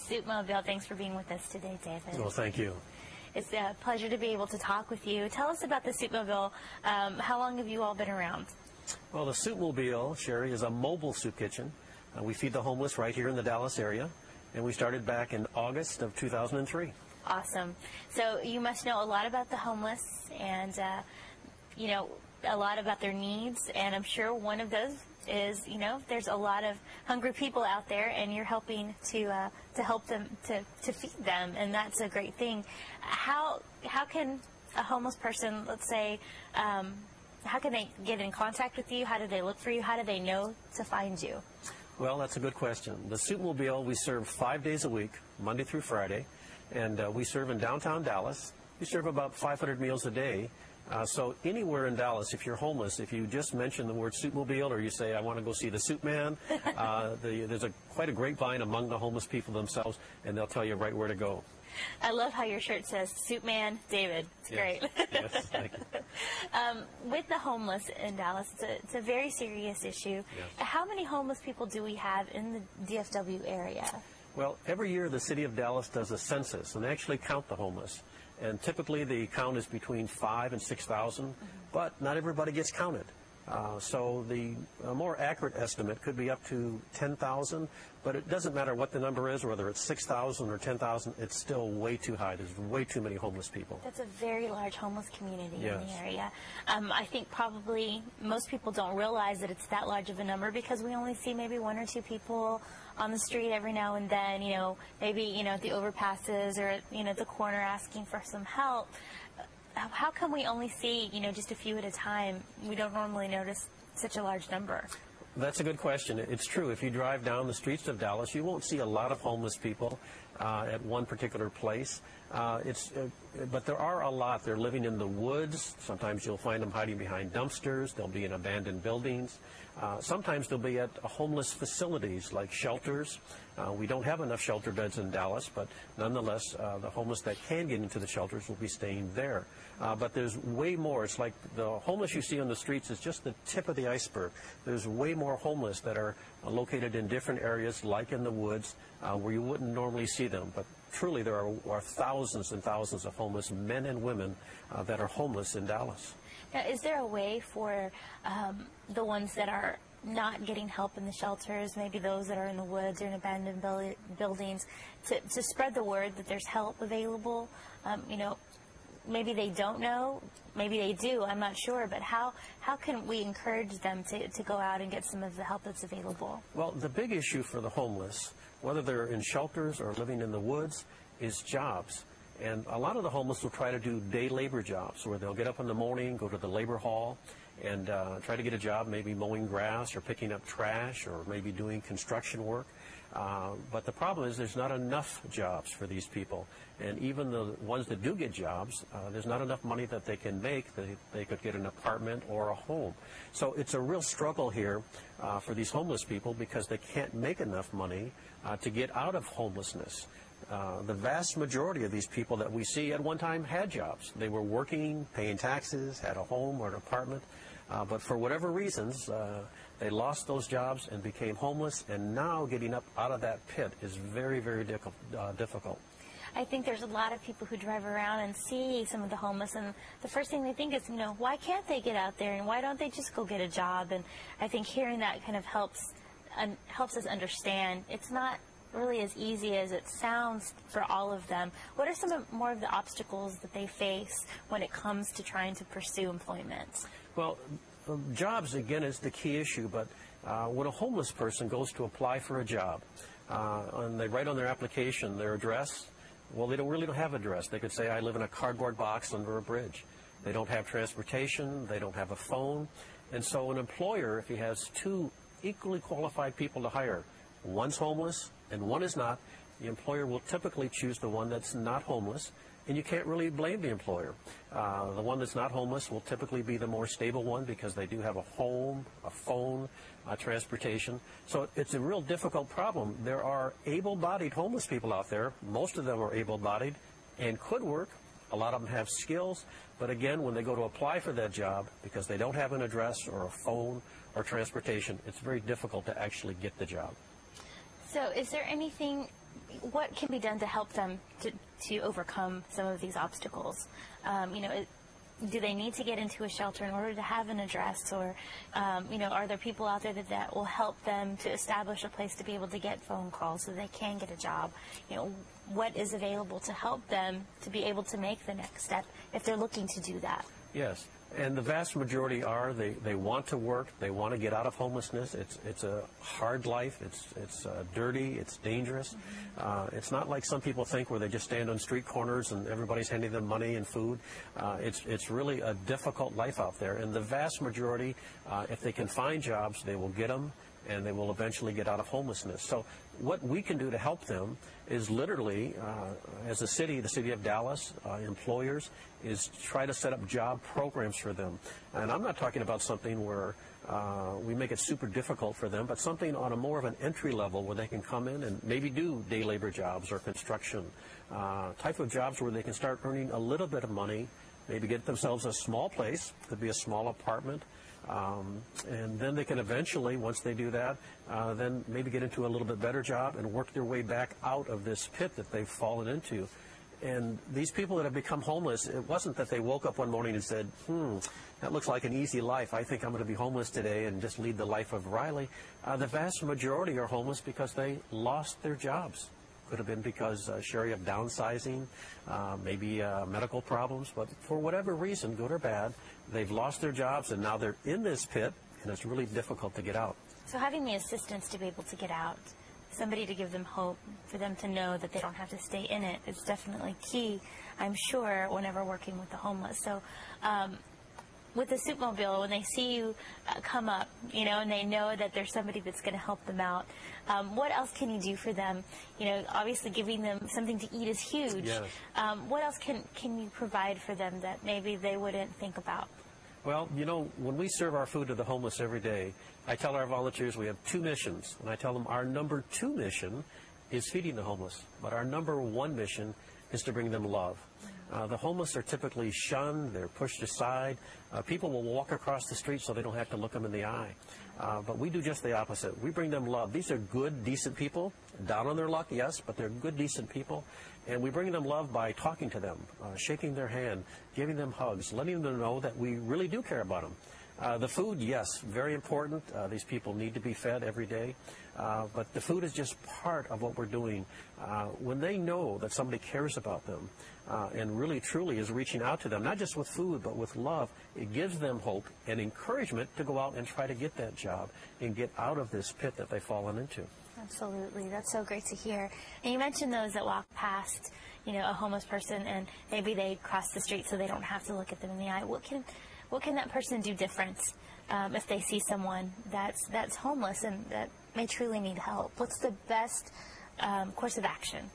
SoupMobile. Thanks for being with us today, David. Well, thank you. It's a pleasure to be able to talk with you. Tell us about the SoupMobile. How long have you all been around? Well, the SoupMobile, Sherry, is a mobile soup kitchen. We feed the homeless right here in the Dallas area, and we started back in August of 2003. Awesome. So you must know a lot about the homeless and, you know, a lot about their needs, and I'm sure one of those is, you know, there's a lot of hungry people out there, and you're helping to help them to feed them, and that's a great thing. How can a homeless person, let's say, how can they get in contact with you? How do they look for you? How do they know to find you? Well, that's a good question. The SoupMobile, we serve 5 days a week, Monday through Friday, and we serve in downtown Dallas. We serve about 500 meals a day. So anywhere in Dallas, if you're homeless, if you just mention the word SoupMobile or you say, I want to go see the SoupMan, there's quite a grapevine among the homeless people themselves, and they'll tell you right where to go. I love how your shirt says SoupMan David. It's great. Yes, thank you. With the homeless in Dallas, it's a very serious issue. Yes. How many homeless people do we have in the DFW area? Well, every year the city of Dallas does a census and they actually count the homeless. And typically the count is between 5,000 and 6,000, but not everybody gets counted. So the more accurate estimate could be up to 10,000, but it doesn't matter what the number is, whether it's 6,000 or 10,000, it's still way too high. There's way too many homeless people. That's a very large homeless community Yes. in the area. I think probably most people don't realize that it's that large of a number because we only see maybe 1 or 2 people on the street every now and then, you know, maybe, you know, at the overpasses or, at, you know, the corner asking for some help. How come we only see, you know, just a few at a time? We don't normally notice such a large number. That's a good question. It's true. If you drive down the streets of Dallas, you won't see a lot of homeless people at one particular place. But there are a lot. They're living in the woods. Sometimes you'll find them hiding behind dumpsters. They'll be in abandoned buildings. Sometimes they'll be at homeless facilities like shelters. We don't have enough shelter beds in Dallas, but nonetheless, the homeless that can get into the shelters will be staying there. But there's way more. It's like the homeless you see on the streets is just the tip of the iceberg. There's way more homeless that are located in different areas, like in the woods, where you wouldn't normally see them. But truly, there are thousands and thousands of homeless men and women that are homeless in Dallas. Now, is there a way for the ones that are not getting help in the shelters, maybe those that are in the woods or in abandoned buildings, to spread the word that there's help available? You know, maybe they don't know, maybe they do, I'm not sure, but how can we encourage them to go out and get some of the help that's available? Well, the big issue for the homeless, whether they're in shelters or living in the woods, is jobs. And a lot of the homeless will try to do day labor jobs where they'll get up in the morning, go to the labor hall, and try to get a job, maybe mowing grass or picking up trash or maybe doing construction work. But the problem is there's not enough jobs for these people. And even the ones that do get jobs, there's not enough money that they can make that they could get an apartment or a home. So it's a real struggle here for these homeless people because they can't make enough money to get out of homelessness. The vast majority of these people that we see at one time had jobs. They were working, paying taxes, had a home or an apartment, but for whatever reasons, they lost those jobs and became homeless, and now getting up out of that pit is very, very difficult. I think there's a lot of people who drive around and see some of the homeless, and the first thing they think is, you know, why can't they get out there, and why don't they just go get a job? And I think hearing that kind of helps us understand it's not really as easy as it sounds for all of them. What are some more of the obstacles that they face when it comes to trying to pursue employment? Well, jobs, again, is the key issue, but when a homeless person goes to apply for a job, and they write on their application their address, well, they don't have an address. They could say, I live in a cardboard box under a bridge. They don't have transportation. They don't have a phone. And so an employer, if he has 2 equally qualified people to hire, one's homeless and one is not, the employer will typically choose the one that's not homeless, and you can't really blame the employer. The one that's not homeless will typically be the more stable one because they do have a home, a phone, transportation. So it's a real difficult problem. There are able-bodied homeless people out there. Most of them are able-bodied and could work. A lot of them have skills, but again, when they go to apply for that job, because they don't have an address or a phone or transportation, it's very difficult to actually get the job. So is there anything what can be done to help them to overcome some of these obstacles? Do they need to get into a shelter in order to have an address, or, are there people out there that will help them to establish a place to be able to get phone calls so they can get a job? What is available to help them to be able to make the next step if they're looking to do that? Yes, and the vast majority are, they want to work, they want to get out of homelessness. It's a hard life, it's dirty, it's dangerous. It's not like some people think where they just stand on street corners and everybody's handing them money and food. It's really a difficult life out there, and the vast majority, if they can find jobs, they will get them, and they will eventually get out of homelessness. So what we can do to help them is literally, as a city, the city of Dallas, employers, is try to set up job programs for them. And I'm not talking about something where we make it super difficult for them, but something on a more of an entry level where they can come in and maybe do day labor jobs or construction, type of jobs where they can start earning a little bit of money, maybe get themselves a small place, could be a small apartment, and then they can eventually, once they do that, then maybe get into a little bit better job and work their way back out of this pit that they've fallen into. And these people that have become homeless, it wasn't that they woke up one morning and said, that looks like an easy life. I think I'm going to be homeless today and just lead the life of Riley. The vast majority are homeless because they lost their jobs. Could have been because, Sherry, of downsizing, maybe medical problems, but for whatever reason, good or bad, they've lost their jobs and now they're in this pit, and it's really difficult to get out. So having the assistance to be able to get out, somebody to give them hope, for them to know that they don't have to stay in it, is definitely key, I'm sure, whenever working with the homeless. So with the SoupMobile, when they see you come up, and they know that there's somebody that's going to help them out, what else can you do for them? Obviously giving them something to eat is huge. Yes. What else can you provide for them that maybe they wouldn't think about? Well, when we serve our food to the homeless every day, I tell our volunteers we have 2 missions, and I tell them our number 2 mission is feeding the homeless, but our number 1 mission is to bring them love. The homeless are typically shunned, they're pushed aside. People will walk across the street so they don't have to look them in the eye. But we do just the opposite. We bring them love. These are good, decent people, down on their luck, yes, but they're good, decent people. And we bring them love by talking to them, shaking their hand, giving them hugs, letting them know that we really do care about them. The food, yes, very important. These people need to be fed every day. But the food is just part of what we're doing. When they know that somebody cares about them and really truly is reaching out to them, not just with food but with love, it gives them hope and encouragement to go out and try to get that job and get out of this pit that they've fallen into. Absolutely. That's so great to hear. And you mentioned those that walk past, a homeless person, and maybe they cross the street so they don't have to look at them in the eye. What can that person do different if they see someone that's homeless and that may truly need help? What's the best course of action?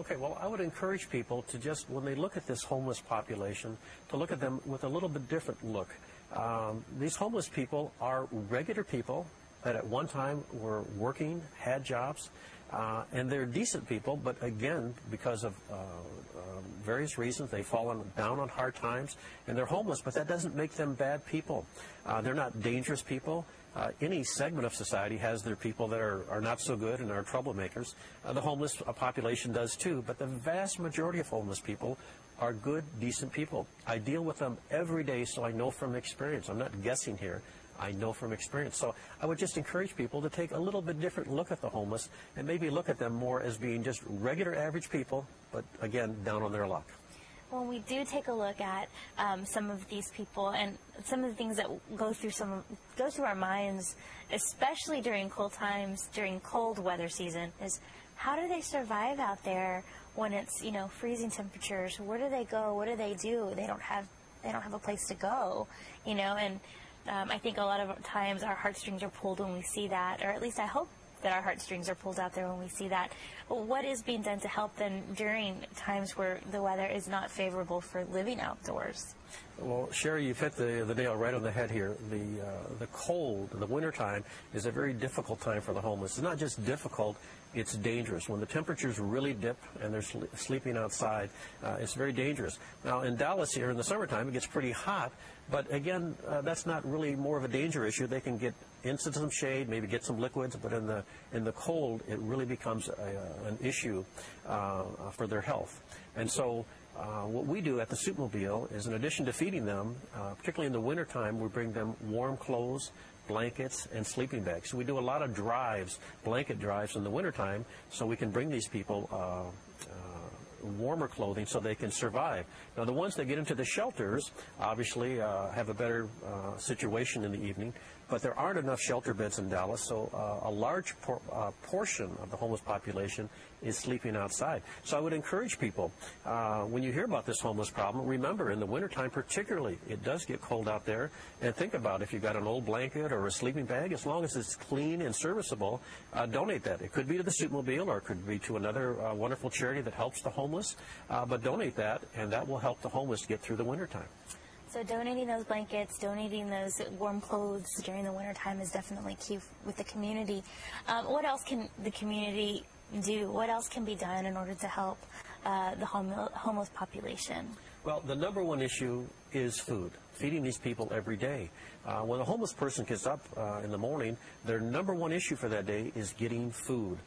Okay, well, I would encourage people to just, when they look at this homeless population, to look at them with a little bit different look. These homeless people are regular people that at one time were working, had jobs, and they're decent people, but again, because of various reasons, they've fallen down on hard times, and they're homeless, but that doesn't make them bad people. They're not dangerous people. Any segment of society has their people that are not so good and are troublemakers. The homeless population does too, but the vast majority of homeless people are good, decent people. I deal with them every day, so I know from experience. I'm not guessing here. I know from experience. So I would just encourage people to take a little bit different look at the homeless and maybe look at them more as being just regular average people, but again, down on their luck. When we do take a look at some of these people and some of the things that go through our minds, especially during cold times, during cold weather season, is how do they survive out there when it's freezing temperatures? Where do they go? What do they do? They don't have a place to go, and I think a lot of times our heartstrings are pulled when we see that, or at least I hope that our heartstrings are pulled out there when we see that. But what is being done to help them during times where the weather is not favorable for living outdoors? Well, Sherry, you've hit the nail right on the head here. The cold, the wintertime, is a very difficult time for the homeless. It's not just difficult, it's dangerous. When the temperatures really dip and they're sleeping outside, it's very dangerous. Now, in Dallas here in the summertime, it gets pretty hot, but again, that's not really more of a danger issue. They can get into some shade, maybe get some liquids, but in the cold, it really becomes an issue for their health. And so what we do at the SoupMobile is, in addition to feeding them, particularly in the wintertime, we bring them warm clothes, blankets, and sleeping bags. So we do a lot of drives, blanket drives in the wintertime, so we can bring these people warmer clothing so they can survive. Now, the ones that get into the shelters obviously have a better situation in the evening, but there aren't enough shelter beds in Dallas, so a large portion of the homeless population is sleeping outside. So I would encourage people, when you hear about this homeless problem, remember, in the wintertime particularly, it does get cold out there, and think about if you've got an old blanket or a sleeping bag, as long as it's clean and serviceable, donate that. It could be to the SoupMobile, or it could be to another wonderful charity that helps the homeless, but donate that, and that will help the homeless get through the wintertime. So donating those blankets, donating those warm clothes during the wintertime is definitely key with the community. What else can the community do? What else can be done in order to help the homeless population? Well, the number one issue is food, feeding these people every day. When a homeless person gets up in the morning, their number one issue for that day is getting food.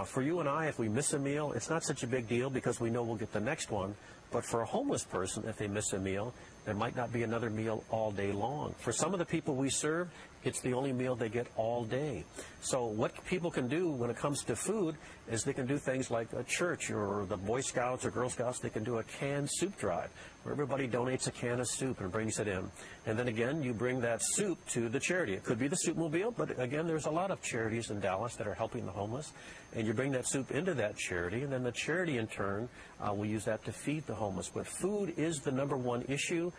For you and I, if we miss a meal, it's not such a big deal because we know we'll get the next one. But for a homeless person, if they miss a meal, there might not be another meal all day long. For some of the people we serve, it's the only meal they get all day. So what people can do when it comes to food is they can do things like a church or the Boy Scouts or Girl Scouts. They can do a canned soup drive where everybody donates a can of soup and brings it in. And then again, you bring that soup to the charity. It could be the SoupMobile, but again, there's a lot of charities in Dallas that are helping the homeless. And you bring that soup into that charity, and then the charity in turn will use that to feed the homeless. But food is the number one issue.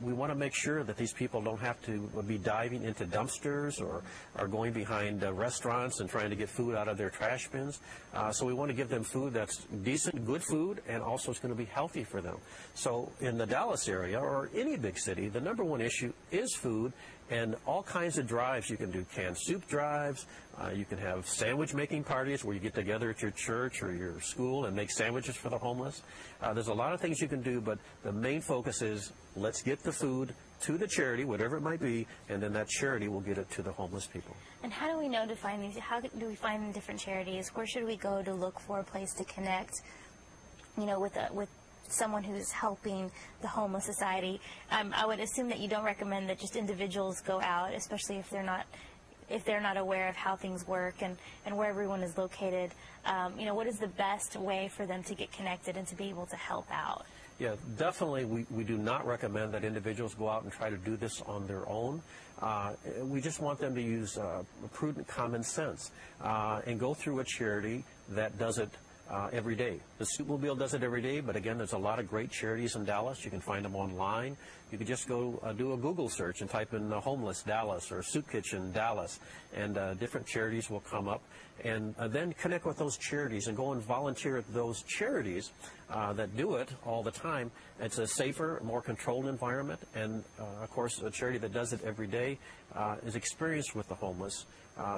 We want to make sure that these people don't have to be diving into dumpsters or going behind restaurants and trying to get food out of their trash bins. So we want to give them food that's decent, good food, and also it's going to be healthy for them. So in the Dallas area or any big city, the number one issue is food, and all kinds of drives. You can do canned soup drives. You can have sandwich making parties where you get together at your church or your school and make sandwiches for the homeless. There's a lot of things you can do, but the main focus is let's get the food to the charity, whatever it might be, and then that charity will get it to the homeless people. And how do we know to find these? How do we find different charities? Where should we go to look for a place to connect, with someone who's helping the homeless society? I would assume that you don't recommend that just individuals go out, especially if they're not aware of how things work and where everyone is located. What is the best way for them to get connected and to be able to help out? Yeah, definitely we do not recommend that individuals go out and try to do this on their own. We just want them to use prudent common sense and go through a charity that does it every day. The SoupMobile does it every day, but again, there's a lot of great charities in Dallas. You can find them online. You could just go do a Google search and type in Homeless Dallas or Soup Kitchen Dallas, and different charities will come up. And then connect with those charities and go and volunteer at those charities that do it all the time. It's a safer, more controlled environment, and of course, a charity that does it every day is experienced with the homeless.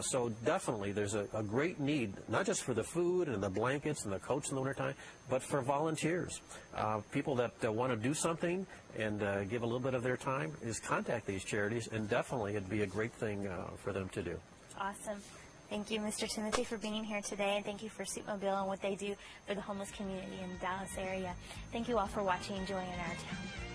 So definitely there's a great need, not just for the food and the blankets and the coats in the wintertime, but for volunteers. People that want to do something and give a little bit of their time is contact these charities, and definitely it'd be a great thing for them to do. Awesome. Thank you, Mr. Timothy, for being here today, and thank you for SoupMobile and what they do for the homeless community in the Dallas area. Thank you all for watching Joy in Our Town.